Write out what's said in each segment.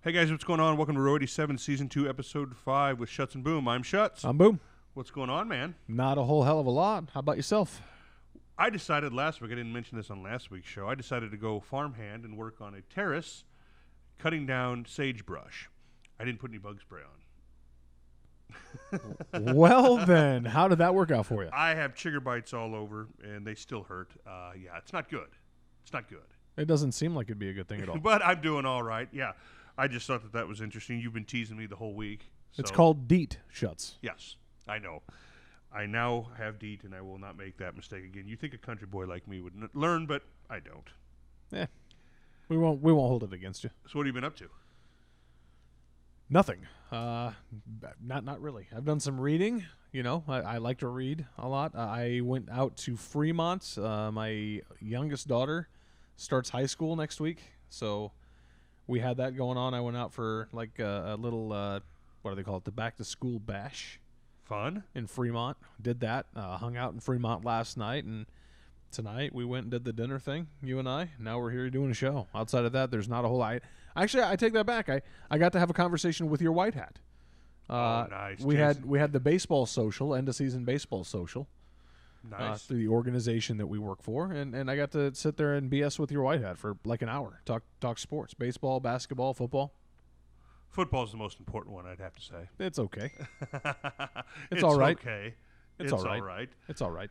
Hey guys, what's going on? Welcome to Row 87, Season 2, Episode 5 with Shuts and Boom. I'm Shuts. I'm Boom. What's going on, man? Not a whole hell of a lot. How about yourself? I decided last week, I didn't mention this on last week's show, I decided to go farmhand and work on a terrace cutting down sagebrush. I didn't put any bug spray on. Well, then, how did that work out for you? I have chigger bites all over, and they still hurt. Yeah, it's not good. It's not good. It doesn't seem like it'd be a good thing at all. But I'm doing all right. Yeah, I just thought that was interesting. You've been teasing me the whole week. So. It's called DEET, Shuts. Yes, I know. I now have DEET, and I will not make that mistake again. You think a country boy like me would learn, but I don't. Yeah, we won't hold it against you. So what have you been up to? Nothing. Not really. I've done some reading. You know, I like to read a lot. I went out to Fremont. My youngest daughter starts high school next week, so we had that going on. I went out for like a little, what do they call it, the back-to-school bash. Fun. In Fremont. Did that. Hung out in Fremont last night, and tonight we went and did the dinner thing, you and I. Now we're here doing a show. Outside of that, there's not a whole lot. Actually, I take that back. I got to have a conversation with your white hat. Nice. We had the baseball social, end-of-season baseball social. Nice. Through the organization that we work for, and I got to sit there and BS with your white hat for like an hour. Talk sports, baseball, basketball, football. Football's the most important one, I'd have to say. It's okay. It's all right. Okay. It's all right. It's all right.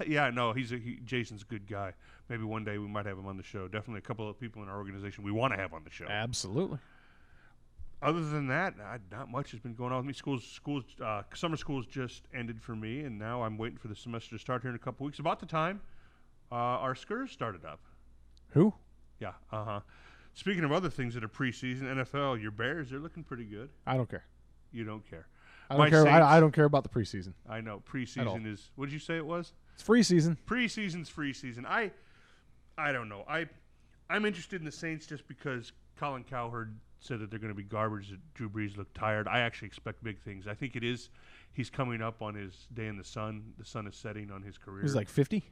Yeah, no, Jason's a good guy. Maybe one day we might have him on the show. Definitely a couple of people in our organization we want to have on the show. Absolutely. Other than that, not much has been going on with me. Summer schools just ended for me, and now I'm waiting for the semester to start here in a couple weeks. About the time our Skurs started up. Who? Yeah, Speaking of other things that are preseason, NFL, your Bears, they're looking pretty good. I don't care. You don't care. I don't care. I don't care about the preseason. I know. Preseason is, what did you say it was? It's free season. Preseason's free season. I don't know. I'm interested in the Saints just because Colin Cowherd said that they're going to be garbage, that Drew Brees looked tired. I actually expect big things. I think it is. He's coming up on his day in the sun. The sun is setting on his career. He's like 50?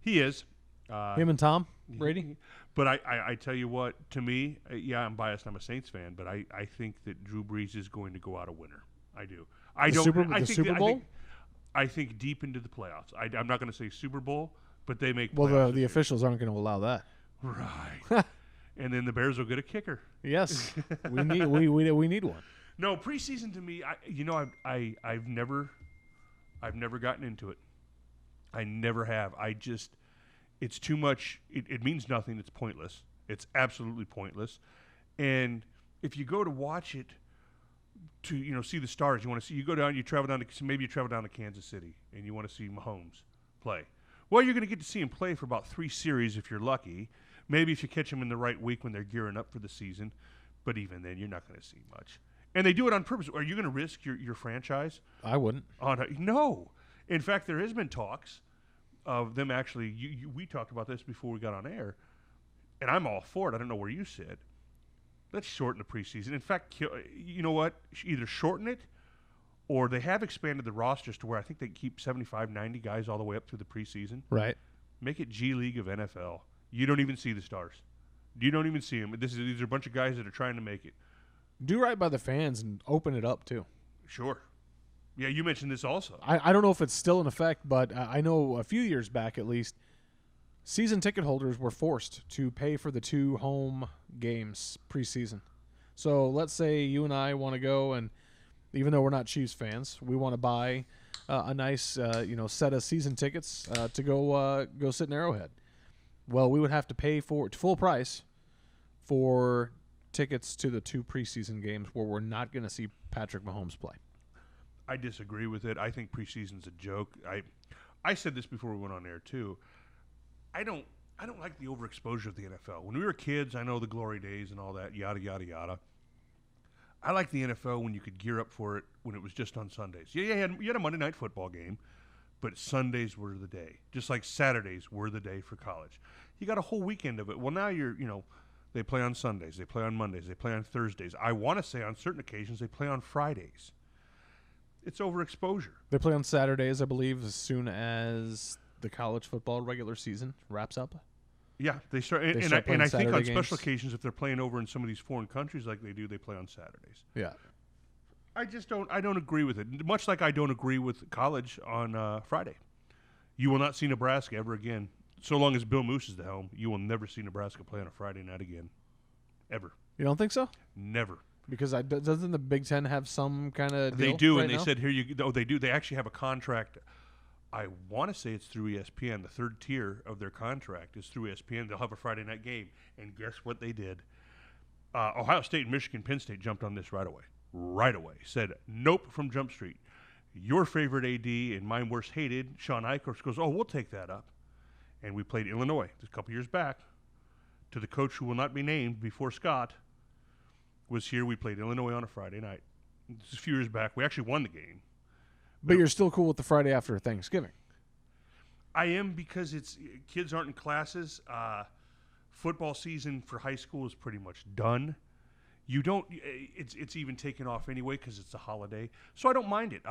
He is. Him and Tom Brady? But I tell you what, to me, yeah, I'm biased. I'm a Saints fan, but I think that Drew Brees is going to go out a winner. I do. The Super Bowl? I think deep into the playoffs. I'm not going to say Super Bowl, but they make well, playoffs. the officials aren't going to allow that. Right. And then the Bears will get a kicker. Yes. we need one. No, preseason to me, I've never gotten into it. I never have. It's too much. It means nothing. It's pointless. It's absolutely pointless. And if you go to watch it, to see the stars, you travel down to Kansas City and you want to see Mahomes play. Well, you're going to get to see him play for about 3 series if you're lucky. Maybe if you catch him in the right week when they're gearing up for the season. But even then, you're not going to see much. And they do it on purpose. Are you going to risk your franchise? I wouldn't. No. In fact, there has been talks of them actually. We talked about this before we got on air, and I'm all for it. I don't know where you sit. Let's shorten the preseason. In fact, you know what? Either shorten it, or they have expanded the rosters to where I think they keep 75, 90 guys all the way up through the preseason. Right. Make it G League of NFL. You don't even see the stars. You don't even see them. These are a bunch of guys that are trying to make it. Do right by the fans and open it up, too. Sure. Yeah, you mentioned this also. I don't know if it's still in effect, but I know a few years back at least, season ticket holders were forced to pay for the 2 home games preseason. So let's say you and I want to go, and even though we're not Chiefs fans, we want to buy a nice set of season tickets to go sit in Arrowhead. Well, we would have to pay for full price for tickets to the 2 preseason games where we're not going to see Patrick Mahomes play. I disagree with it. I think preseason's a joke. I said this before we went on air too. I don't like the overexposure of the NFL. When we were kids, I know the glory days and all that, yada yada yada. I like the NFL when you could gear up for it when it was just on Sundays. Yeah, you had a Monday night football game, but Sundays were the day. Just like Saturdays were the day for college. You got a whole weekend of it. Well, now they play on Sundays, they play on Mondays, they play on Thursdays. I want to say on certain occasions they play on Fridays. It's overexposure. They play on Saturdays, I believe, as soon as the college football regular season wraps up. Yeah, they start, and, They and, start I, and I playing think on Saturday special games. occasions, if they're playing over in some of these foreign countries like they do, they play on Saturdays. Yeah. I just don't. I don't agree with it. Much like I don't agree with college on Friday. You will not see Nebraska ever again. So long as Bill Moose is the helm, you will never see Nebraska play on a Friday night again. Ever. You don't think so? Never. Because doesn't the Big Ten have some kind of They deal do, right and they now? said here you. Oh, they do. They actually have a contract. I want to say it's through ESPN. The third tier of their contract is through ESPN. They'll have a Friday night game, and guess what they did? Ohio State, Michigan, Penn State jumped on this right away. Right away. Said nope from Jump Street. Your favorite AD and mine worst hated, Sean Eichhorst, goes, oh, we'll take that up. And we played Illinois a couple years back. To the coach who will not be named before Scott was here. We played Illinois on a Friday night. This is a few years back. We actually won the game. But you're still cool with the Friday after Thanksgiving. I am because it's kids aren't in classes. Football season for high school is pretty much done. You don't. It's even taken off anyway because it's a holiday. So I don't mind it.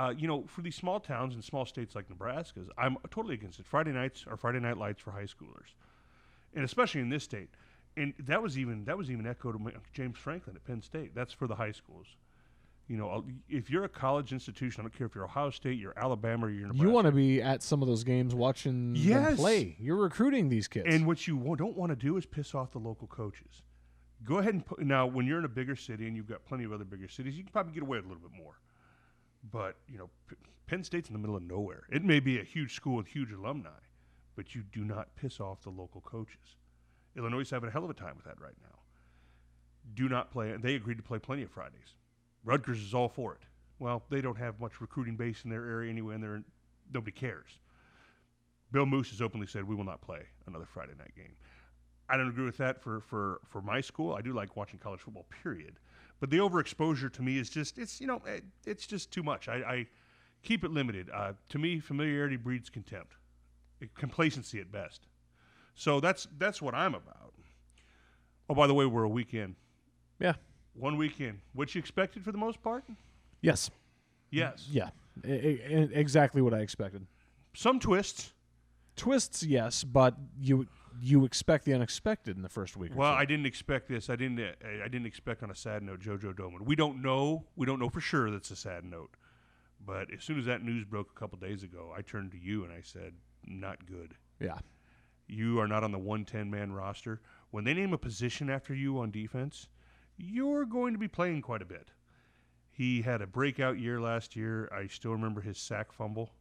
For these small towns and small states like Nebraska's, I'm totally against it. Friday nights are Friday night lights for high schoolers, and especially in this state. And that was even echoed to James Franklin at Penn State. That's for the high schools. If you're a college institution, I don't care if you're Ohio State, you're Alabama, or you're Nebraska. You want to be at some of those games watching them play. You're recruiting these kids. And what you don't want to do is piss off the local coaches. Go ahead and now, when you're in a bigger city and you've got plenty of other bigger cities, you can probably get away with a little bit more. But, Penn State's in the middle of nowhere. It may be a huge school with huge alumni, but you do not piss off the local coaches. Illinois is having a hell of a time with that right now. Do not play. They agreed to play plenty of Fridays. Rutgers is all for it. Well, they don't have much recruiting base in their area anyway, and nobody cares. Bill Moose has openly said we will not play another Friday night game. I don't agree with that for my school. I do like watching college football, period. But the overexposure to me is just it's just too much. I keep it limited. To me, familiarity breeds contempt, complacency at best. So that's what I'm about. Oh, by the way, we're a weekend. Yeah. 1 weekend. What you expected for the most part? Yes. Yes. Yeah. Exactly what I expected. Some twists. Twists, yes, but you expect the unexpected in the first week. Well, I didn't expect this. I didn't expect on a sad note JoJo Domann. We don't know for sure that's a sad note. But as soon as that news broke a couple days ago, I turned to you and I said, not good. Yeah. You are not on the 110-man roster. When they name a position after you on defense, you're going to be playing quite a bit. He had a breakout year last year. I still remember his sack fumble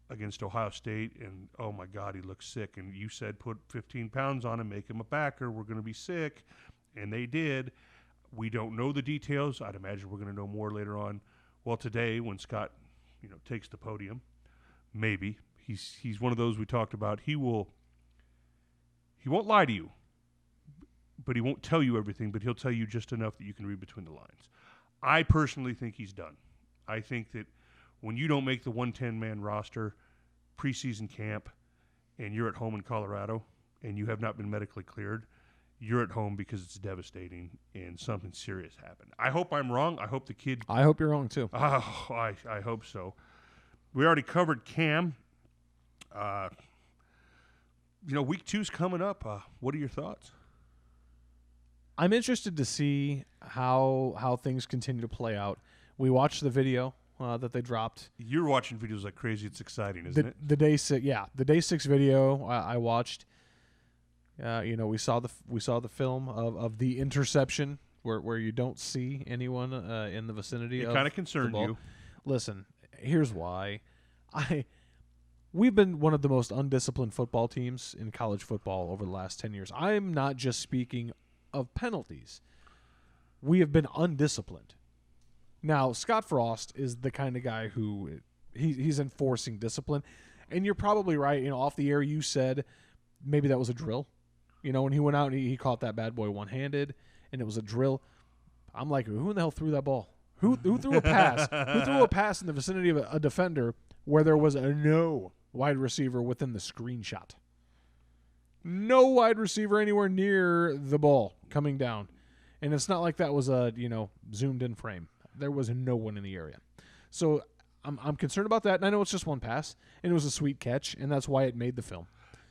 against Ohio State, and oh my God, he looked sick. And you said put 15 pounds on him, make him a backer. We're going to be sick, and they did. We don't know the details. I'd imagine we're going to know more later on. Well, today when Scott, takes the podium, maybe he's one of those we talked about. He won't lie to you, but he won't tell you everything. But he'll tell you just enough that you can read between the lines. I personally think he's done. I think that when you don't make the 110-man roster preseason camp and you're at home in Colorado and you have not been medically cleared, you're at home because it's devastating and something serious happened. I hope I'm wrong. I hope the kid... I hope you're wrong, too. Oh, I hope so. We already covered Cam. Week 2's coming up. What are your thoughts? I'm interested to see how things continue to play out. We watched the video that they dropped. You're watching videos like crazy. It's exciting, isn't it? The day 6, the day 6 video I watched. We saw the film of the interception where you don't see anyone in the vicinity. It kind of concerned you. Listen, here's why. We've been one of the most undisciplined football teams in college football over the last 10 years. I'm not just speaking of penalties. We have been undisciplined. Now, Scott Frost is the kind of guy who he's enforcing discipline. And you're probably right. Off the air you said maybe that was a drill. When he went out and he caught that bad boy one-handed and it was a drill. I'm like, who in the hell threw that ball? Who threw a pass? Who threw a pass in the vicinity of a defender where there was no wide receiver within the screenshot? No wide receiver anywhere near the ball coming down. And it's not like that was a, zoomed in frame. There was no one in the area. So I'm concerned about that. And I know it's just one pass, and it was a sweet catch, and that's why it made the film.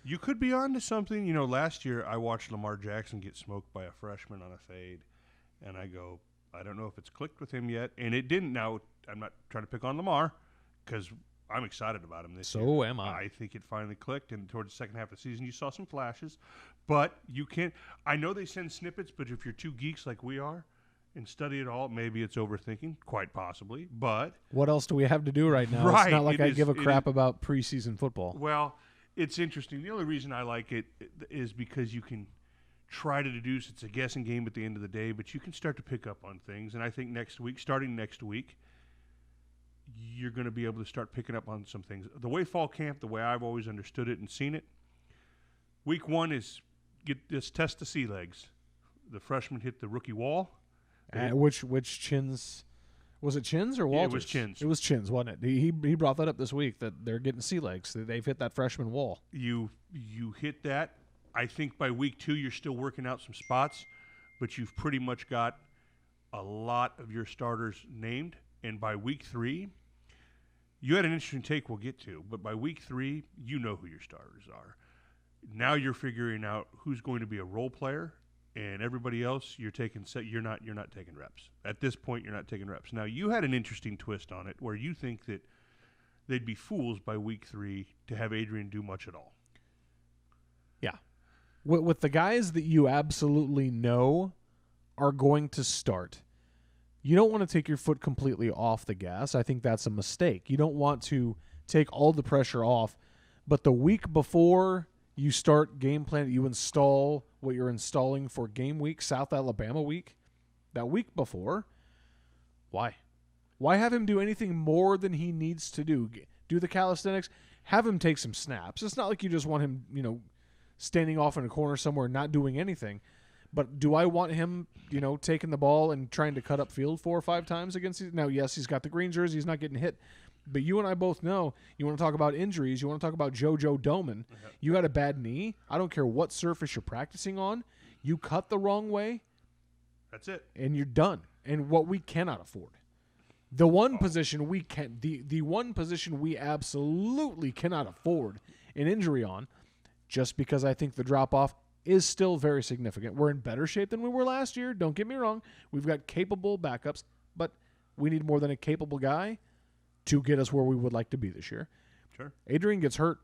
You could be onto something. Last year I watched Lamar Jackson get smoked by a freshman on a fade, and I go, I don't know if it's clicked with him yet, and it didn't. Now, I'm not trying to pick on Lamar because I'm excited about him this year. So am I. I think it finally clicked, and towards the second half of the season, you saw some flashes, but you can't. I know they send snippets, but if you're two geeks like we are and study it all, maybe it's overthinking, quite possibly, but what else do we have to do right now? Right, It's not like I give a crap is, about preseason football. Well, it's interesting. The only reason I like it is because you can try to deduce. It's a guessing game at the end of the day, but you can start to pick up on things. And I think starting next week, you're going to be able to start picking up on some things. The way fall camp, the way I've always understood it and seen it, week 1 is test the sea legs. The freshmen hit the rookie wall. Which Chins? Was it Chins or Walters? Yeah, it was Chins. It was Chins, wasn't it? He brought that up this week that they're getting sea legs. They've hit that freshman wall. You hit that. I think by week 2 you're still working out some spots, but you've pretty much got a lot of your starters named. And by week 3, you had an interesting take we'll get to, but by week 3, you know who your starters are. Now you're figuring out who's going to be a role player. And everybody else, you're not taking reps. At this point, you're not taking reps. Now, you had an interesting twist on it where you think that they'd be fools by week 3 to have Adrian do much at all. Yeah. With the guys that you absolutely know are going to start, you don't want to take your foot completely off the gas. I think that's a mistake. You don't want to take all the pressure off, but the week before you start game plan, you install what you're installing for game week, South Alabama week, that week before. Why? Why have him do anything more than he needs to do? Do the calisthenics, have him take some snaps. It's not like you just want him, standing off in a corner somewhere not doing anything. But do I want him, taking the ball and trying to cut up field 4 or 5 times against these? Now, yes, he's got the green jersey. He's not getting hit. But you and I both know, you want to talk about injuries, you want to talk about JoJo Doman. Uh-huh. You got a bad knee. I don't care what surface you're practicing on. You cut the wrong way. That's it. And you're done. And what we cannot afford. The one position we can, the one position we absolutely cannot afford an injury on, just because I think the drop-off is still very significant. We're in better shape than we were last year. Don't get me wrong. We've got capable backups, but we need more than a capable guy to get us where we would like to be this year. Sure. Adrian gets hurt.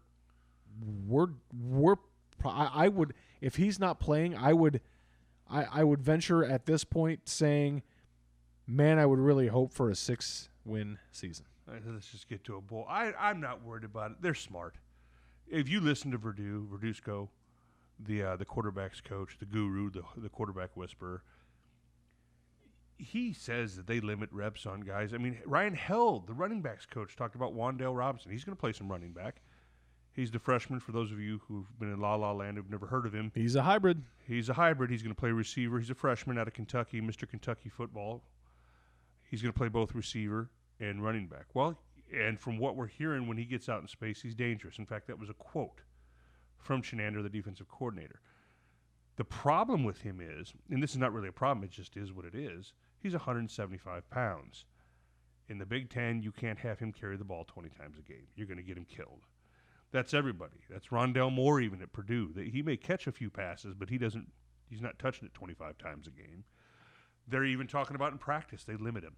I would, if he's not playing, I would venture at this point saying, man, I would really hope for a 6-win season. Let's just get to a bowl. I'm not worried about it. They're smart. If you listen to Verduzco, the quarterback's coach, the guru, the quarterback whisperer, he says that they limit reps on guys. I mean, Ryan Held, the running backs coach, talked about Wan'Dale Robinson. He's going to play some running back. He's the freshman. For those of you who've been in La La Land who've never heard of him, he's a hybrid. He's a hybrid. He's going to play receiver. He's a freshman out of Kentucky, Mr. Kentucky football. He's going to play both receiver and running back. Well, and from what we're hearing, when he gets out in space, he's dangerous. In fact, that was a quote from Shenander, the defensive coordinator. The problem with him is, and this is not really a problem, it just is what it is, he's 175 pounds. In the Big Ten, you can't have him carry the ball 20 times a game. You're going to get him killed. That's everybody. That's Rondell Moore even at Purdue. He may catch a few passes, but he's not touching it 25 times a game. They're even talking about in practice, they limit him.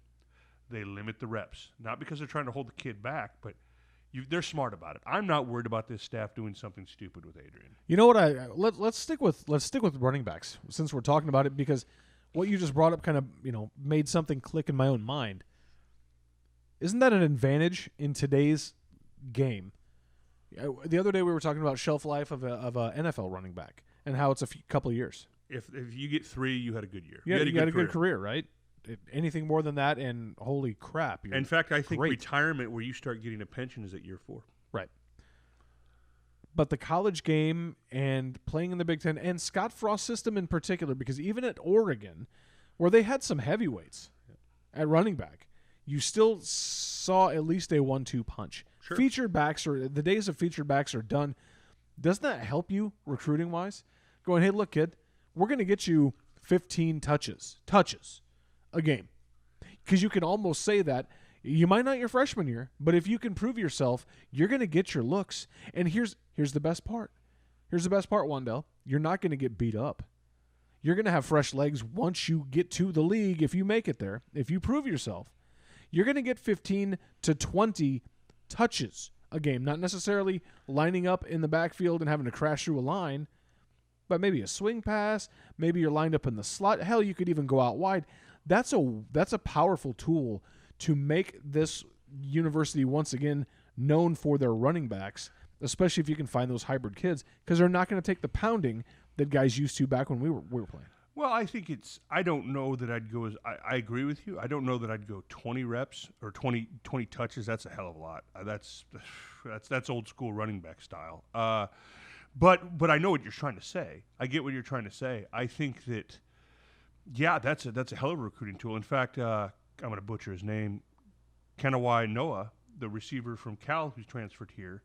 They limit the reps. Not because they're trying to hold the kid back, but they're smart about it. I'm not worried about this staff doing something stupid with Adrian. You know what? Let's stick with running backs since we're talking about it, because what you just brought up kind of made something click in my own mind. Isn't that an advantage in today's game? The other day we were talking about shelf life of a NFL running back and how it's a couple of years. If you get 3, you had a good year. You had a good career, right? Anything more than that, and holy crap! In fact, I think great. retirement, where you start getting a pension, is at year 4. Right. But the college game and playing in the Big Ten, and Scott Frost's system in particular, because even at Oregon, where they had some heavyweights at running back, you still saw at least a 1-2 punch. Sure. Featured backs, or the days of featured backs are done. Doesn't that help you recruiting wise? Going, hey, look, kid, we're going to get you 15 touches a game, because you can almost say that you might not your freshman year, but if you can prove yourself, you're going to get your looks. And here's the best part: Here's the best part, Wandell. You're not going to get beat up. You're going to have fresh legs once you get to the league if you make it there, if you prove yourself. You're going to get 15 to 20 touches a game, not necessarily lining up in the backfield and having to crash through a line, but maybe a swing pass, maybe you're lined up in the slot. Hell, you could even go out wide. That's a powerful tool to make this university once again known for their running backs, especially if you can find those hybrid kids, because they're not going to take the pounding that guys used to back when we were playing. Well, I think I don't know that I'd go I agree with you. I don't know that I'd go 20 reps or 20 touches. That's a hell of a lot. That's old school running back style. But I know what you're trying to say. I get what you're trying to say. I think that, yeah, that's a hell of a recruiting tool. In fact, I'm going to butcher his name. Kanawai Noah, the receiver from Cal who's transferred here,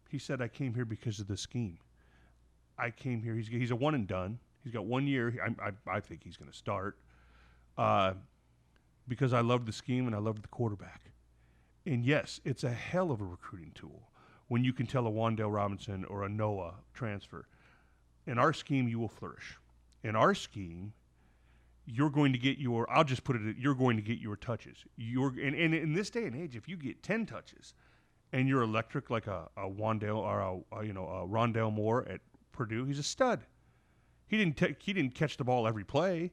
he said, I came here because of the scheme. I came here. He's a one and done. He's got 1 year. I think he's going to start because I love the scheme and I love the quarterback. And yes, it's a hell of a recruiting tool when you can tell a Wandale Robinson or a Noah transfer. In our scheme, you will flourish. In our scheme, you're going to get I'll just put it, you're going to get your touches. And in this day and age, if you get 10 touches and you're electric like a Wandale or a Rondale Moore at Purdue, he's a stud. He didn't catch the ball every play,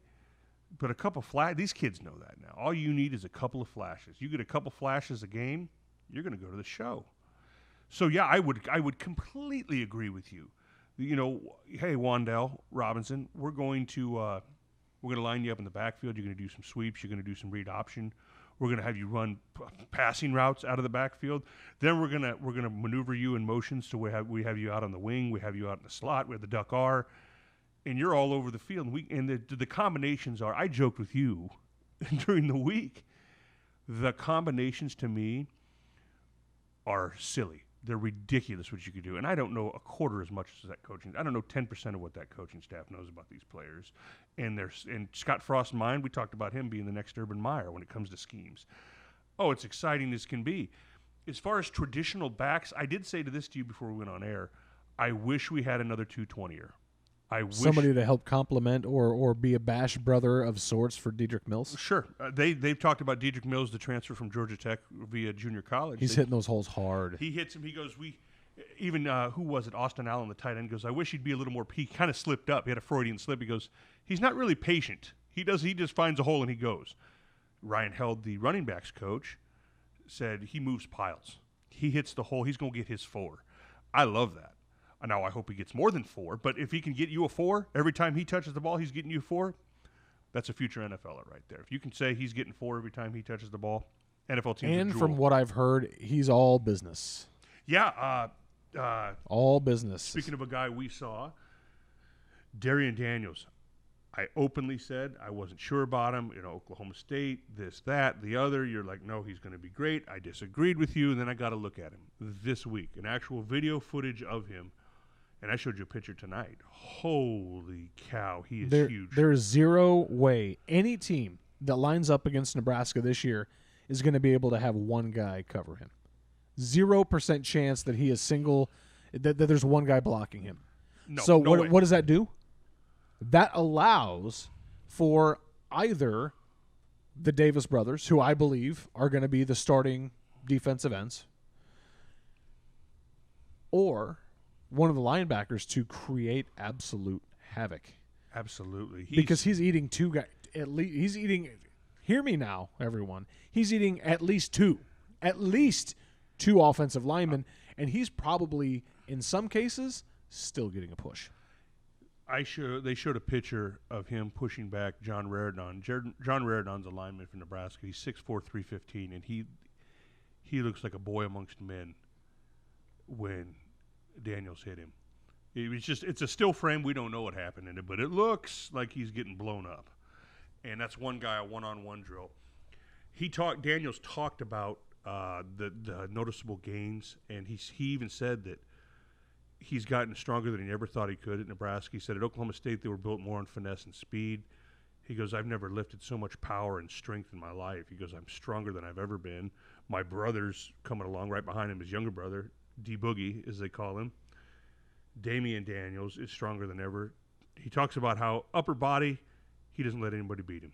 but a couple these kids know that now. All you need is a couple of flashes. You get a couple flashes a game, you're going to go to the show. So yeah, I would completely agree with you. You know, hey Wandale Robinson, we're going to line you up in the backfield. You're going to do some sweeps. You're going to do some read option. We're going to have you run passing routes out of the backfield. Then we're going to maneuver you in motions to where we have you out on the wing. We have you out in the slot where the duck are. And you're all over the field. And the combinations are, I joked with you during the week, the combinations to me are silly. They're ridiculous what you could do. And I don't know a quarter as much as that coaching. I don't know 10% of what that coaching staff knows about these players. And Scott Frost's mind, we talked about him being the next Urban Meyer when it comes to schemes. Oh, it's exciting as can be. As far as traditional backs, I did say this to you before we went on air, I wish we had another 220-er. Somebody to help complement or be a bash brother of sorts for Dedrick Mills? Sure. They've talked about Dedrick Mills, the transfer from Georgia Tech via junior college. He's hitting those holes hard. He hits him. He goes, who was it? Austin Allen, the tight end, goes, I wish he'd be a little more, he kind of slipped up. He had a Freudian slip. He goes, he's not really patient. He just finds a hole and he goes. Ryan Held, the running backs coach, said he moves piles. He hits the hole. He's going to get his 4. I love that. Now, I hope he gets more than 4, but if he can get you a 4, every time he touches the ball, he's getting you 4, that's a future NFLer right there. If you can say he's getting 4 every time he touches the ball, NFL teams And from what I've heard, he's all business. Yeah. All business. Speaking of a guy we saw, Darian Daniels. I openly said I wasn't sure about him. Oklahoma State, this, that, the other. You're like, no, he's going to be great. I disagreed with you, and then I got to look at him this week. An actual video footage of him. And I showed you a picture tonight. Holy cow, he is huge. There's zero way any team that lines up against Nebraska this year is going to be able to have one guy cover him. 0% chance that he is single, that there's one guy blocking him. No, so no way. What does that do? That allows for either the Davis brothers, who I believe are going to be the starting defensive ends, or one of the linebackers to create absolute havoc. Absolutely. Because he's eating 2 guys. At least he's eating. Hear me now, everyone. He's eating at least 2 offensive linemen, and he's probably in some cases still getting a push. They showed a picture of him pushing back John Raridan. John Raridan's a lineman from Nebraska. He's 6'4", 315, and he looks like a boy amongst men when Daniels hit him. It's a still frame. We don't know what happened in it, but it looks like he's getting blown up. And that's one guy, a one-on-one drill. Daniels talked about the noticeable gains, and he even said that he's gotten stronger than he ever thought he could at Nebraska. He said at Oklahoma State they were built more on finesse and speed. He goes, I've never lifted so much power and strength in my life. He goes, I'm stronger than I've ever been. My brother's coming along right behind him, his younger brother, D-Boogie, as they call him. Damian Daniels is stronger than ever. He talks about how upper body, he doesn't let anybody beat him.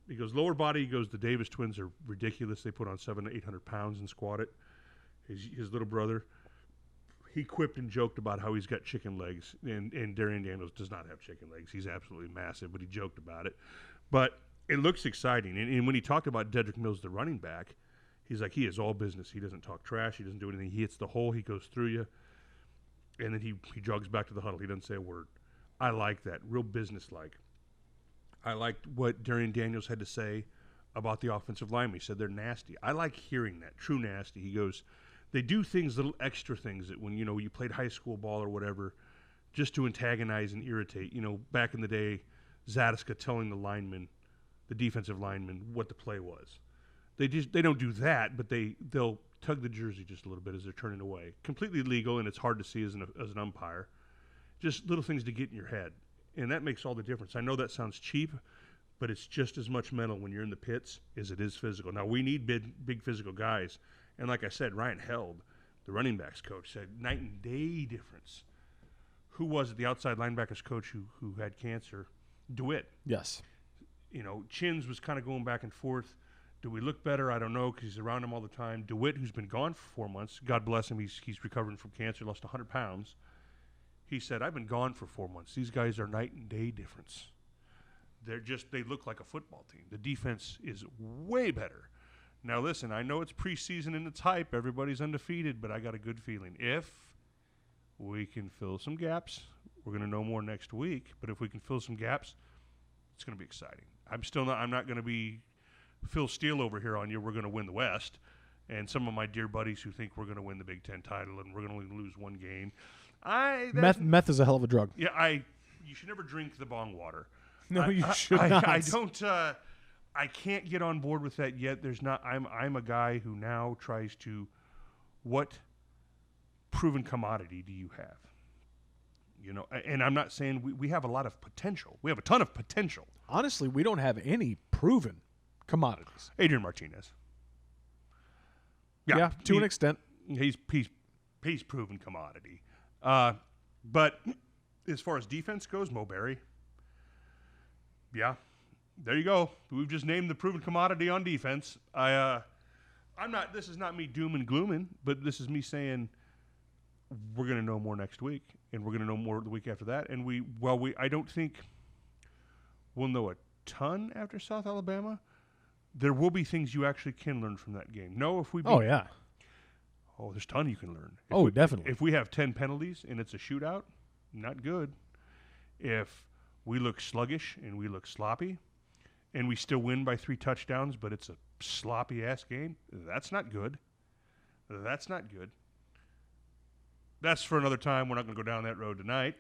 He goes lower body. He goes the Davis twins are ridiculous. They put on 700 to 800 pounds and squat it. His little brother, he quipped and joked about how he's got chicken legs, and Darian Daniels does not have chicken legs. He's absolutely massive, but he joked about it. But it looks exciting. And when he talked about Dedrick Mills, the running back, he's like, he is all business. He doesn't talk trash. He doesn't do anything. He hits the hole. He goes through you. And then he jogs back to the huddle. He doesn't say a word. I like that. Real business-like. I liked what Darian Daniels had to say about the offensive linemen. He said they're nasty. I like hearing that. True nasty. He goes, they do things, little extra things that when, you played high school ball or whatever, just to antagonize and irritate. Back in the day, Zadiska telling the defensive lineman, what the play was. They don't do that, but they'll tug the jersey just a little bit as they're turning away. Completely legal, and it's hard to see as an umpire. Just little things to get in your head, and that makes all the difference. I know that sounds cheap, but it's just as much mental when you're in the pits as it is physical. Now, we need big physical guys, and like I said, Ryan Held, the running backs coach, said night and day difference. Who was it, the outside linebackers coach who had cancer? DeWitt. Yes. Chins was kind of going back and forth. Do we look better? I don't know because he's around him all the time. DeWitt, who's been gone for 4 months, God bless him, he's recovering from cancer, lost 100 pounds. He said, I've been gone for 4 months. These guys are night and day difference. They look like a football team. The defense is way better. Now, listen, I know it's preseason and it's hype. Everybody's undefeated, but I got a good feeling. If we can fill some gaps, we're going to know more next week, but if we can fill some gaps, it's going to be exciting. I'm not going to be Phil Steele over here on you. We're going to win the West. And some of my dear buddies who think we're going to win the Big Ten title and we're going to only lose one game. Meth is a hell of a drug. Yeah, you should never drink the bong water. No, you should not. I don't. I can't get on board with that yet. I'm a guy who now tries to. What proven commodity do you have? And I'm not saying we have a lot of potential. We have a ton of potential. Honestly, we don't have any proven commodities. Adrian Martinez. Yeah, to an extent. He's proven commodity. But as far as defense goes, Mo Berry. Yeah, there you go. We've just named the proven commodity on defense. This is not me doom and glooming, but this is me saying we're going to know more next week, and we're going to know more the week after that. And I don't think we'll know a ton after South Alabama. There will be things you actually can learn from that game. There's a ton you can learn. Definitely. If we have 10 penalties and it's a shootout, not good. If we look sluggish and we look sloppy and we still win by 3 touchdowns, but it's a sloppy-ass game, that's not good. That's not good. That's for another time. We're not going to go down that road tonight.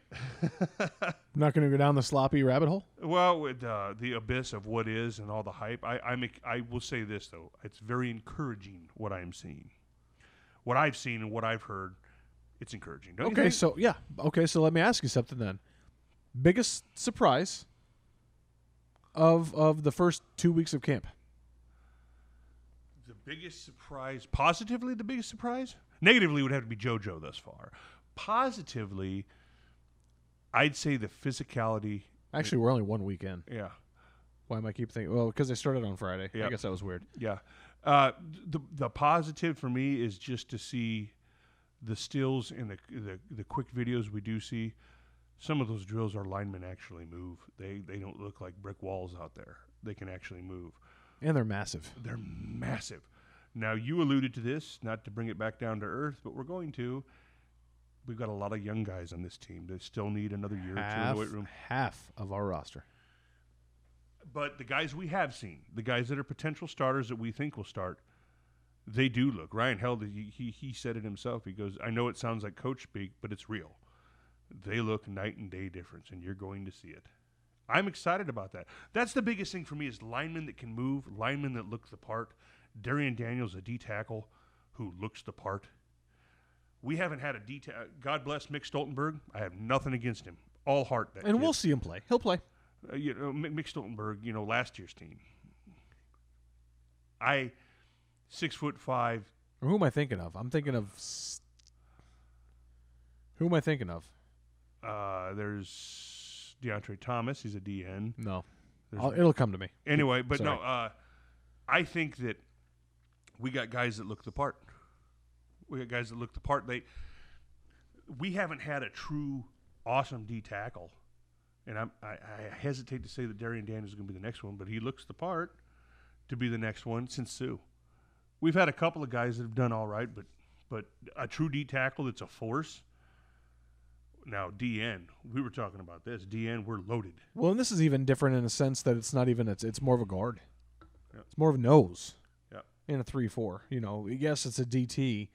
Not going to go down the sloppy rabbit hole? Well, with the abyss of what is and all the hype, I will say this, though. It's very encouraging what I am seeing. What I've seen and what I've heard, it's encouraging. Don't you think? So let me ask you something then. Biggest surprise of the first 2 weeks of camp? The biggest surprise, positively the biggest surprise? Negatively would have to be JoJo thus far. Positively, I'd say the physicality. Actually, we're only 1 week in. Yeah. Why am I keep thinking? Well, because they started on Friday. Yeah. I guess that was weird. Yeah. The positive for me is just to see the stills and the quick videos we do see. Some of those drills, our linemen actually move. They don't look like brick walls out there. They can actually move. And they're massive. They're massive. Now, you alluded to this, not to bring it back down to earth, but we're going to. We've got a lot of young guys on this team that still need another year or two in the weight room. Half of our roster. But the guys we have seen, the guys that are potential starters that we think will start, they do look. Ryan Held, he said it himself. He goes, I know it sounds like coach speak, but it's real. They look night and day difference, and you're going to see it. I'm excited about that. That's the biggest thing for me is linemen that can move, linemen that look the part. Darian Daniels, a D tackle who looks the part. We haven't had a D tackle. God bless Mick Stoltenberg. I have nothing against him. All heart. And we'll see him play. He'll play. Mick Stoltenberg, last year's team. 6'5". Who am I thinking of? Who am I thinking of? There's DeAndre Thomas. He's a DN. No. There's It'll come to me. Anyway, but Sorry. no, I think that we got guys that look the part. We haven't had a true awesome D tackle, and I hesitate to say that Darian Daniels is going to be the next one, but he looks the part to be the next one since Sue. We've had a couple of guys that have done all right, but a true D tackle that's a force. Now, DN, we were talking about this. DN, we're loaded. Well, and this is even different in a sense that it's not even it's more of a guard. Yep. It's more of a nose. Yep. In a 3-4. Yes, it's a DT,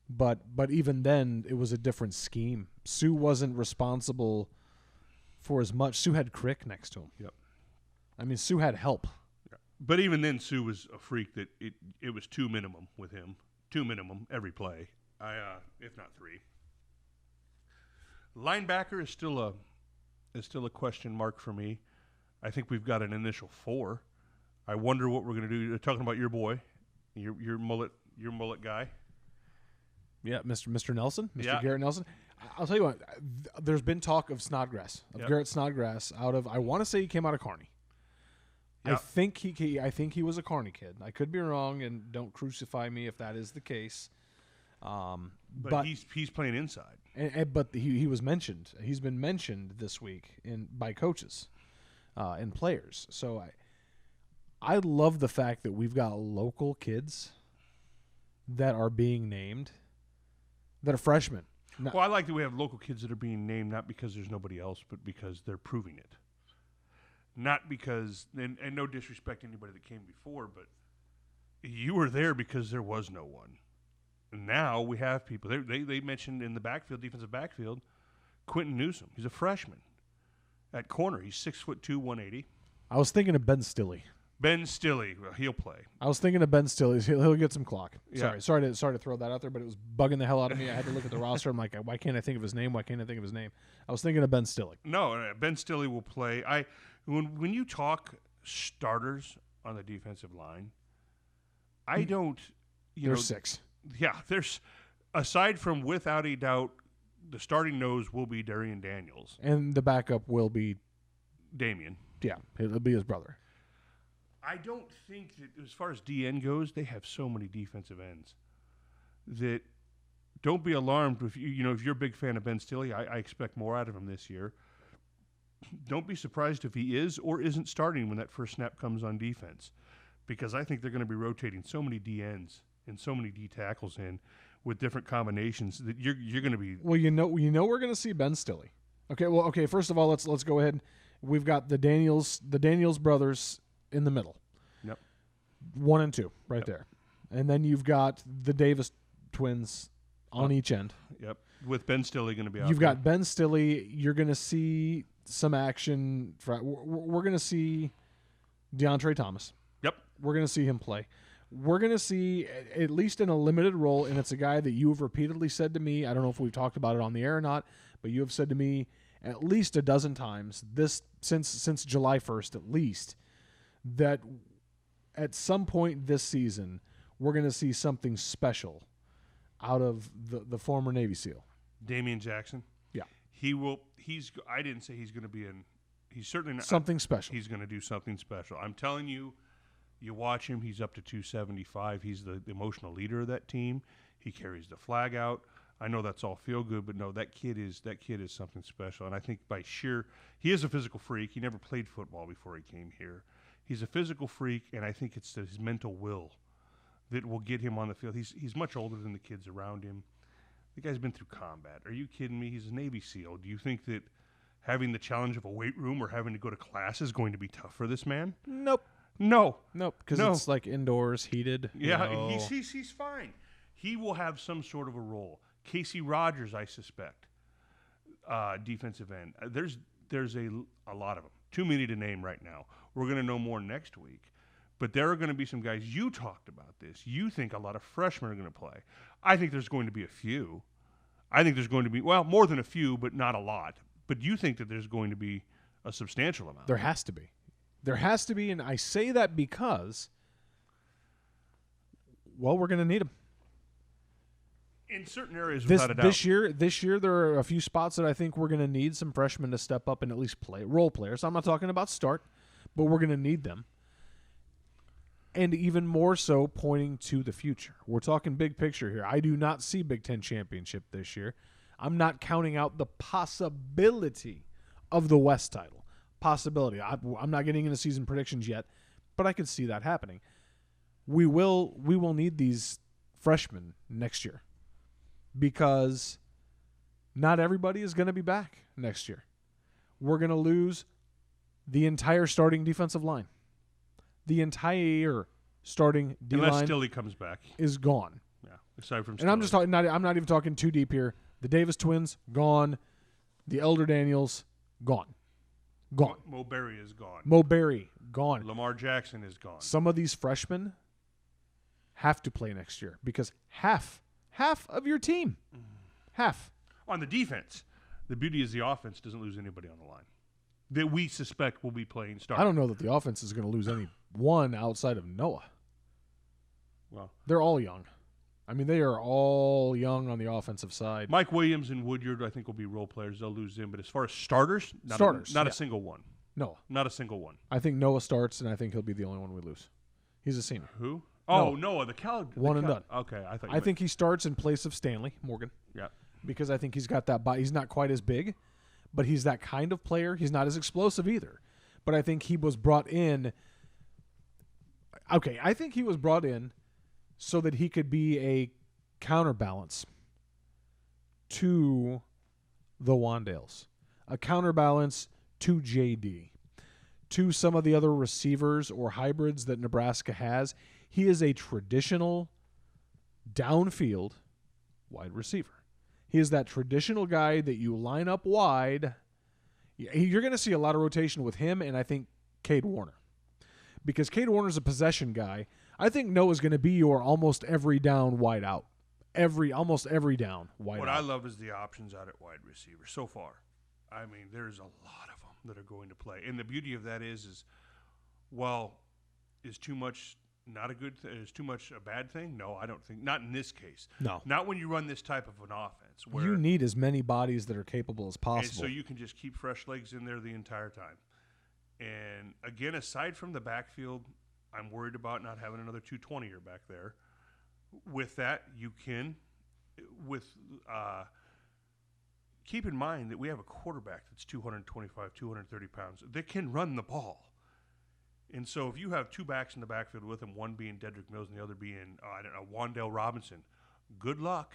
but even then it was a different scheme. Sue wasn't responsible for as much. Sue had Crick next to him. Yep. I mean, Sue had help. Yep. But even then, Sue was a freak that it was 2 minimum with him. 2 minimum every play. If not 3. Linebacker is still a question mark for me. I think we've got an initial 4. I wonder what we're going to do. You're talking about your boy, your mullet guy. Yeah, Mr. Nelson, Mr. Yeah. Garrett Nelson. I'll tell you what. There's been talk of Snodgrass, of Yep. Garrett Snodgrass, out of. I want to say he came out of Kearney. Yep. I think he was a Kearney kid. I could be wrong, and don't crucify me if that is the case. But he's playing inside. But he was mentioned. He's been mentioned this week by coaches and players. So I love the fact that we've got local kids that are being named that are freshmen. Well, I like that we have local kids that are being named not because there's nobody else, but because they're proving it. Not because, and no disrespect to anybody that came before, but you were there because there was no one. And now we have people. They mentioned in the backfield, defensive backfield, Quentin Newsom. He's a freshman at corner. He's 6'2", 180. I was thinking of Ben Stilley. Ben Stilley, well, he'll play. I was thinking of Ben Stilley. He'll get some clock. Yeah. Sorry to throw that out there, but it was bugging the hell out of me. I had to look at the roster. I'm like, why can't I think of his name? Why can't I think of his name? I was thinking of Ben Stilley. No, Ben Stilley will play. When you talk starters on the defensive line, I don't. There's 6. Yeah, there's aside from without a doubt, the starting nose will be Darian Daniels, And the backup will be Damian. Yeah, it'll be his brother. I don't think that as far as DN goes, they have so many defensive ends that don't be alarmed if if you're a big fan of Ben Stilley. I expect more out of him this year. Don't be surprised if he is or isn't starting when that first snap comes on defense, because I think they're going to be rotating so many DNs and so many D tackles in with different combinations that you're going to be. Well, we're going to see Ben Stilley. Okay. First of all, let's go ahead. We've got the Daniels brothers in the middle. Yep. 1 and 2 right Yep. there, and then you've got the Davis twins on each end. Yep. With Ben Stilley going to be out. You've there. got Ben Stilley. You're going to see some action. We're going to see DeAndre Thomas. Yep. We're going to see him play. We're going to see, at least in a limited role, and it's a guy that you have repeatedly said to me, I don't know if we've talked about it on the air or not, but you have said to me at least a dozen times since July 1st at least, that at some point this season we're going to see something special out of the former Navy SEAL. Damian Jackson. Yeah. He will. I didn't say he's going to be in. He's certainly not. Something special. He's going to do something special. I'm telling you, you watch him. He's up to 275. He's the emotional leader of that team. He carries the flag out. I know that's all feel good, but no, that kid is something special. And I think he is a physical freak. He never played football before he came here. He's a physical freak, and I think it's his mental will that will get him on the field. He's much older than the kids around him. The guy's been through combat. Are you kidding me? He's a Navy SEAL. Do you think that having the challenge of a weight room or having to go to class is going to be tough for this man? Nope. No. Because it's like indoors, heated. Yeah, he's fine. He will have some sort of a role. Casey Rogers, I suspect, defensive end. There's a lot of them. Too many to name right now. We're going to know more next week. But there are going to be some guys. You talked about this. You think a lot of freshmen are going to play. I think there's going to be a few. I think there's going to be, more than a few, but not a lot. But you think that there's going to be a substantial amount. There has to be. There has to be, and I say that because, we're going to need them. In certain areas, without a doubt. This year, there are a few spots that I think we're going to need some freshmen to step up and at least play role players. I'm not talking about start, but we're going to need them. And even more so pointing to the future. We're talking big picture here. I do not see Big Ten championship this year. I'm not counting out the possibility of the West title. Possibility. I'm not getting into season predictions yet, but I can see that happening. We will need these freshmen next year because not everybody is going to be back next year. We're going to lose the entire starting defensive line. The entire starting D-line unless Stilly comes back is gone. Yeah, aside from Stilly. And I'm just talking. I'm not even talking too deep here. The Davis twins gone. The Elder Daniels gone. Gone. Mo Berry is gone. Mo Berry gone. Lamar Jackson is gone. Some of these freshmen have to play next year because half of your team, half on the defense. The beauty is the offense doesn't lose anybody on the line that we suspect will be playing starting. I don't know that the offense is going to lose anyone outside of Noah. Well, they're all young. I mean, they are all young on the offensive side. Mike Williams and Woodyard, I think, will be role players. They'll lose them. But as far as starters, not a single one. Noah. Not a single one. I think Noah starts, and I think he'll be the only one we lose. He's a senior. Who? Oh, Noah, the Cal. One and done. Okay, I think he starts in place of Stanley Morgan. Yeah. Because I think he's got that body. He's not quite as big, but he's that kind of player. He's not as explosive either. But I think he was brought in. Okay, I think he was brought in so that he could be a counterbalance to the Wandales, a counterbalance to JD, to some of the other receivers or hybrids that Nebraska has. He is a traditional downfield wide receiver. He is that traditional guy that you line up wide. You're going to see a lot of rotation with him and I think Cade Warner. Because Cade Warner's a possession guy. I think Noah's going to be your almost every down wide out. Almost every down wide out. What I love is the options out at wide receiver so far. I mean, there's a lot of them that are going to play. And the beauty of that is is too much not a good thing? Is too much a bad thing? No, I don't think. Not in this case. No. Not when you run this type of an offense. Where you need as many bodies that are capable as possible. so you can just keep fresh legs in there the entire time. And, again, aside from the backfield, I'm worried about not having another 220-er back there. With that, you can, keep in mind that we have a quarterback that's 225, 230 pounds that can run the ball. And so if you have two backs in the backfield with him, one being Dedrick Mills and the other being, Wandale Robinson, good luck.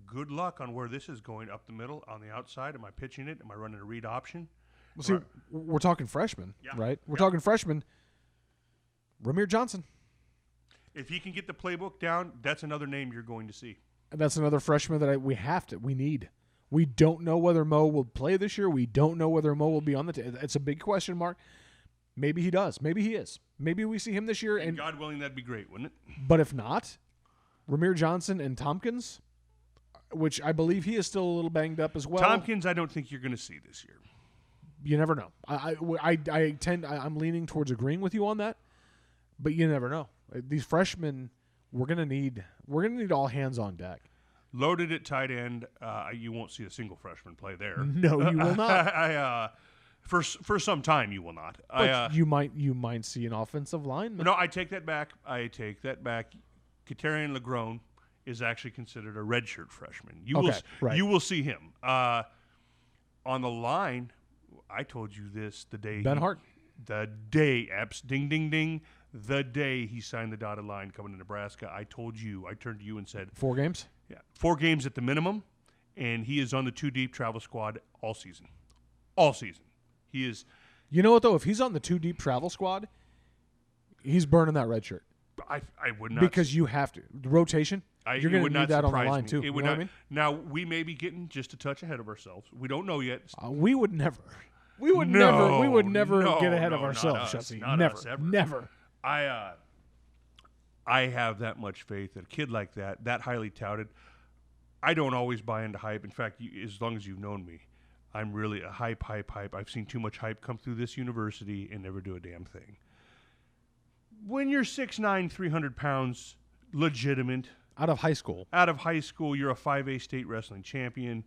Good luck on where this is going up the middle, on the outside. Am I pitching it? Am I running a read option? Well, see, we're talking freshmen, right? We're talking freshmen. Ramir Johnson. If he can get the playbook down, that's another name you're going to see. And that's another freshman that we need. We don't know whether Mo will play this year. We don't know whether Mo will be on the team. It's a big question mark. Maybe he does. Maybe he is. Maybe we see him this year. And God willing, that'd be great, wouldn't it? But if not, Ramir Johnson and Tompkins, which I believe he is still a little banged up as well. Tompkins, I don't think you're going to see this year. You never know. I'm leaning towards agreeing with you on that, but you never know. These freshmen, we're gonna need all hands on deck. Loaded at tight end, you won't see a single freshman play there. No, you will not. For some time, you will not. But you might see an offensive lineman. No, I take that back. Katarian Legrone is actually considered a redshirt freshman. You will see him on the line. I told you this the day Ben Hart. The day Epps ding ding ding. The day he signed the dotted line coming to Nebraska, I told you. I turned to you and said 4 games. Yeah, 4 games at the minimum, and he is on the 2 deep travel squad all season. All season, he is. You know what though? If he's on the 2 deep travel squad, he's burning that red shirt. I would not, because you have to the rotation. You're going to need that on the line too. It would not. I mean? Now we may be getting just a touch ahead of ourselves. We don't know yet. We would never. We would never get ahead of ourselves, Jesse. Never. I have that much faith that a kid like that highly touted. I don't always buy into hype. In fact, as long as you've known me, I'm really a hype. I've seen too much hype come through this university and never do a damn thing. When you're 6'9", 300 pounds, legitimate, Out of high school. Out of high school, you're a 5A state wrestling champion.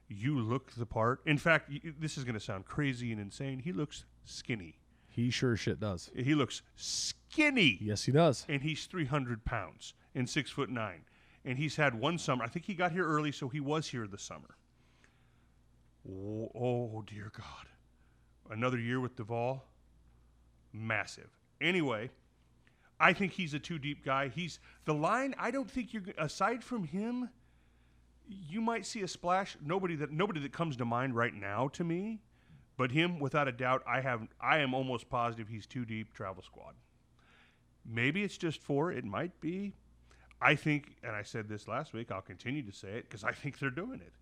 You look the part. In fact, this is going to sound crazy and insane. He looks skinny. He sure shit does. He looks skinny. Yes, he does. And he's 300 pounds and 6'9". And he's had one summer. I think he got here early, so he was here this summer. Oh dear God. Another year with Duvall. Massive. Anyway, I think he's a too deep guy. He's the line. I don't think you're, aside from him, you might see a splash. Nobody that comes to mind right now to me, but him, without a doubt, I am almost positive he's too deep. Travel squad. Maybe it's just 4. It might be. I think, and I said this last week, I'll continue to say it because I think they're doing it.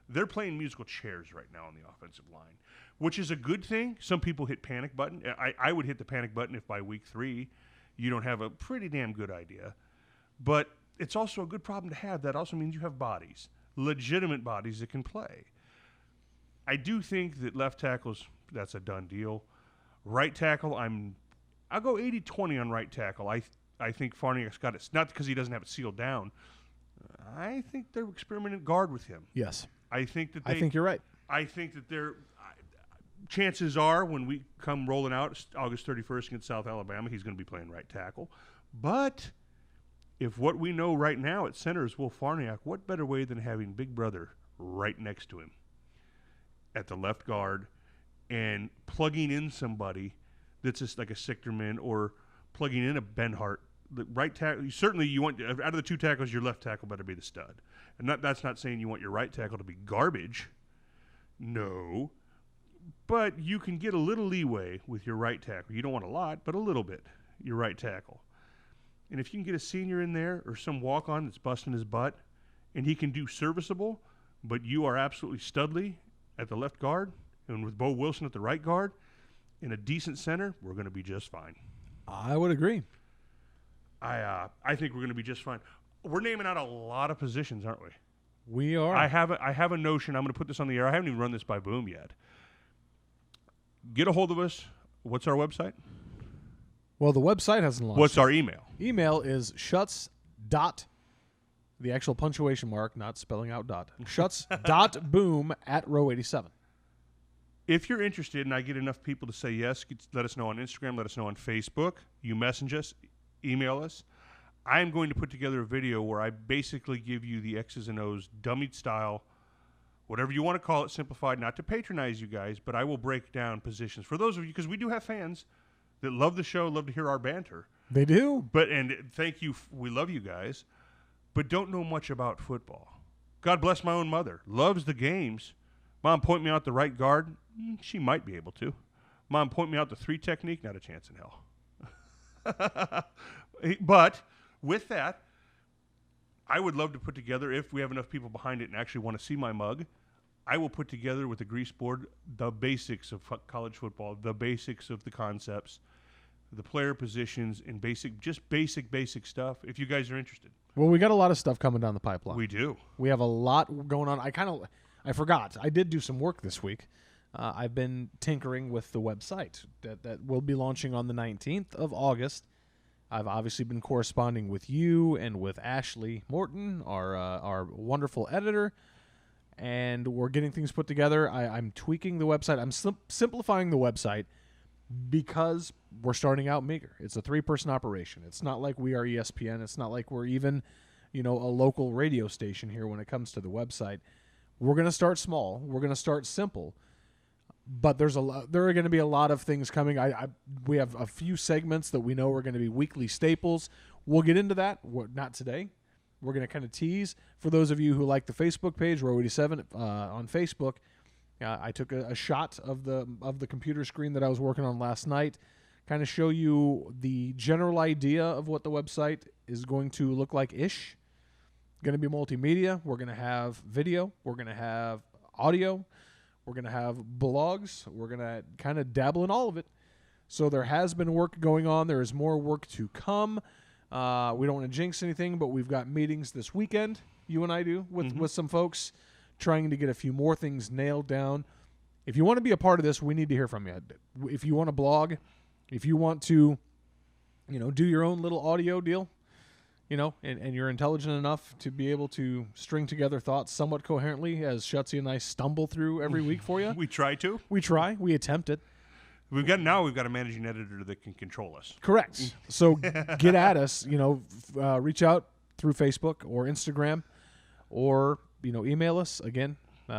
They're playing musical chairs right now on the offensive line, which is a good thing. Some people hit panic button. I would hit the panic button if by week 3 you don't have a pretty damn good idea. But it's also a good problem to have. That also means you have bodies, legitimate bodies that can play. I do think that left tackles, that's a done deal. Right tackle, I'll go 80-20 on right tackle. I think Farniak's got it. Not because he doesn't have it sealed down. I think they're experimenting guard with him. Yes. I think you're right. I think that they're chances are when we come rolling out August 31st against South Alabama, he's going to be playing right tackle. But if what we know right now at center is Will Farniak, what better way than having Big Brother right next to him at the left guard and plugging in somebody that's just like a Sichterman or plugging in a Benhart. The right tackle, certainly you want, out of the 2 tackles, your left tackle better be the stud. And that's not saying you want your right tackle to be garbage. No. But you can get a little leeway with your right tackle. You don't want a lot, but a little bit, your right tackle. And if you can get a senior in there or some walk-on that's busting his butt, and he can do serviceable, but you are absolutely studly at the left guard, and with Bo Wilson at the right guard, in a decent center, we're going to be just fine. I would agree. I think we're going to be just fine. We're naming out a lot of positions, aren't we? We are. I have a notion. I'm going to put this on the air. I haven't even run this by Boom yet. Get a hold of us. What's our website? Well, the website hasn't launched. What's our email? Email is shuts dot, the actual punctuation mark, not spelling out dot, shuts dot boom at row 87. If you're interested and I get enough people to say yes, let us know on Instagram, let us know on Facebook. You message us, email us. I'm going to put together a video where I basically give you the X's and O's dummied style, whatever you want to call it, simplified, not to patronize you guys, but I will break down positions. For those of you, because we do have fans that love the show, love to hear our banter. They do. And thank you. We love you guys, but don't know much about football. God bless my own mother. Loves the games. Mom, point me out the right guard. She might be able to. Mom, point me out the 3 technique. Not a chance in hell. But with that, I would love to put together, if we have enough people behind it and actually want to see my mug, I will put together with the grease board the basics of college football, the basics of the concepts, the player positions, and basic stuff, if you guys are interested. Well, we got a lot of stuff coming down the pipeline. We do. We have a lot going on. I forgot. I did do some work this week. I've been tinkering with the website that will be launching on the 19th of August. I've obviously been corresponding with you and with Ashley Morton, our wonderful editor, and we're getting things put together. I'm tweaking the website. I'm simplifying the website because we're starting out meager. It's a 3-person operation. It's not like we are ESPN. It's not like we're even, a local radio station here when it comes to the website. We're going to start small. We're going to start simple. But there are going to be a lot of things coming. We have a few segments that we know are going to be weekly staples. We'll get into that. Not today. We're going to kind of tease. For those of you who like the Facebook page, Row 87 on Facebook, I took a shot of the computer screen that I was working on last night, kind of show you the general idea of what the website is going to look like-ish. Going to be multimedia. We're going to have video. We're going to have audio. We're going to have blogs. We're going to kind of dabble in all of it. So there has been work going on. There is more work to come. We don't want to jinx anything, but we've got meetings this weekend, you and I do, with some folks, trying to get a few more things nailed down. If you want to be a part of this, we need to hear from you. If you want to blog, if you want to, do your own little audio deal, and you're intelligent enough to be able to string together thoughts somewhat coherently, as Shutzy and I stumble through every week for you. We try to. We try. We attempt it. We've got a managing editor that can control us. Correct. So get at us. Reach out through Facebook or Instagram, or email us again.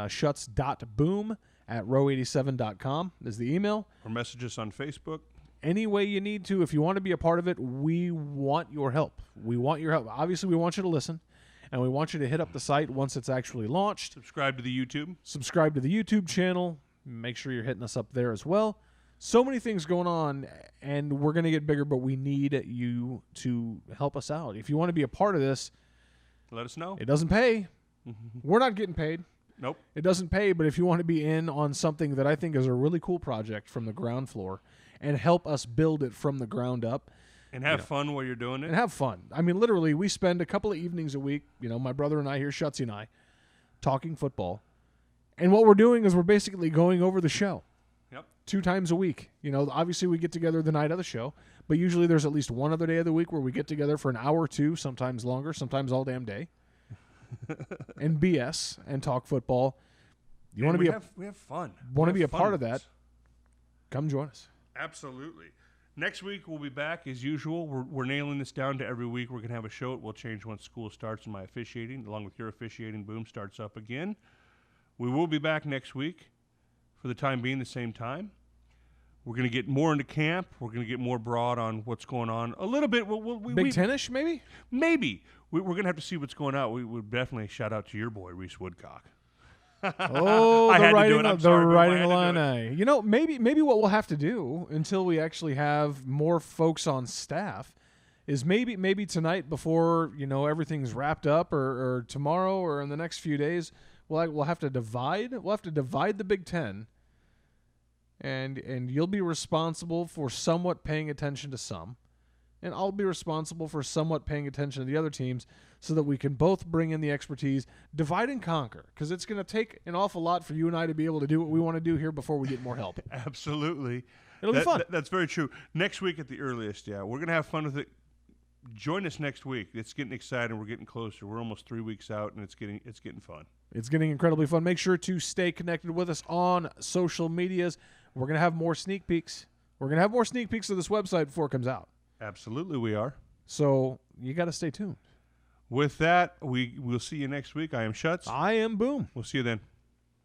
Shuts.boom@row87.com is the email. Or message us on Facebook. Any way you need to. If you want to be a part of it, we want your help. We want your help. Obviously, we want you to listen, and we want you to hit up the site once it's actually launched. Subscribe to the YouTube. Subscribe to the YouTube channel. Make sure you're hitting us up there as well. So many things going on, and we're going to get bigger, but we need you to help us out. If you want to be a part of this, let us know. It doesn't pay. We're not getting paid. Nope. It doesn't pay, but if you want to be in on something that I think is a really cool project from the ground floor and help us build it from the ground up. And have fun while you're doing it. And have fun. I mean, literally, we spend a couple of evenings a week, my brother and I here, Shutzy and I, talking football. And what we're doing is we're basically going over the show. Yep. 2 times a week. Obviously we get together the night of the show, but usually there's at least one other day of the week where we get together for an hour or two, sometimes longer, sometimes all damn day, and BS and talk football. You want to be we have fun. Want to be a part of that? Come join us. Absolutely. Next week we'll be back as usual. We're nailing this down to every week. We're going to have a show. It will change once school starts and my officiating, along with your officiating boom, starts up again. We will be back next week. For the time being, the same time. We're going to get more into camp. We're going to get more broad on what's going on. A little bit. Big Ten-ish, maybe? Maybe. We're going to have to see what's going on. We would definitely shout out to your boy, Reese Woodcock. Oh, I the had to writing, do it. I'm the sorry, Boom. writing I had to do line. Maybe what we'll have to do until we actually have more folks on staff is maybe tonight before everything's wrapped up, or tomorrow, or in the next few days, we'll have to divide. We'll have to divide the Big Ten, and you'll be responsible for somewhat paying attention to some, and I'll be responsible for somewhat paying attention to the other teams, so that we can both bring in the expertise, divide and conquer, because it's going to take an awful lot for you and I to be able to do what we want to do here before we get more help. Absolutely. It'll be fun. That's very true. Next week at the earliest, we're going to have fun with it. Join us next week. It's getting exciting. We're getting closer. We're almost 3 weeks out, and it's getting fun. It's getting incredibly fun. Make sure to stay connected with us on social medias. We're going to have more sneak peeks. We're going to have more sneak peeks of this website before it comes out. Absolutely, we are. So you got to stay tuned. With that, we'll see you next week. I am Shuts. I am Boom. We'll see you then.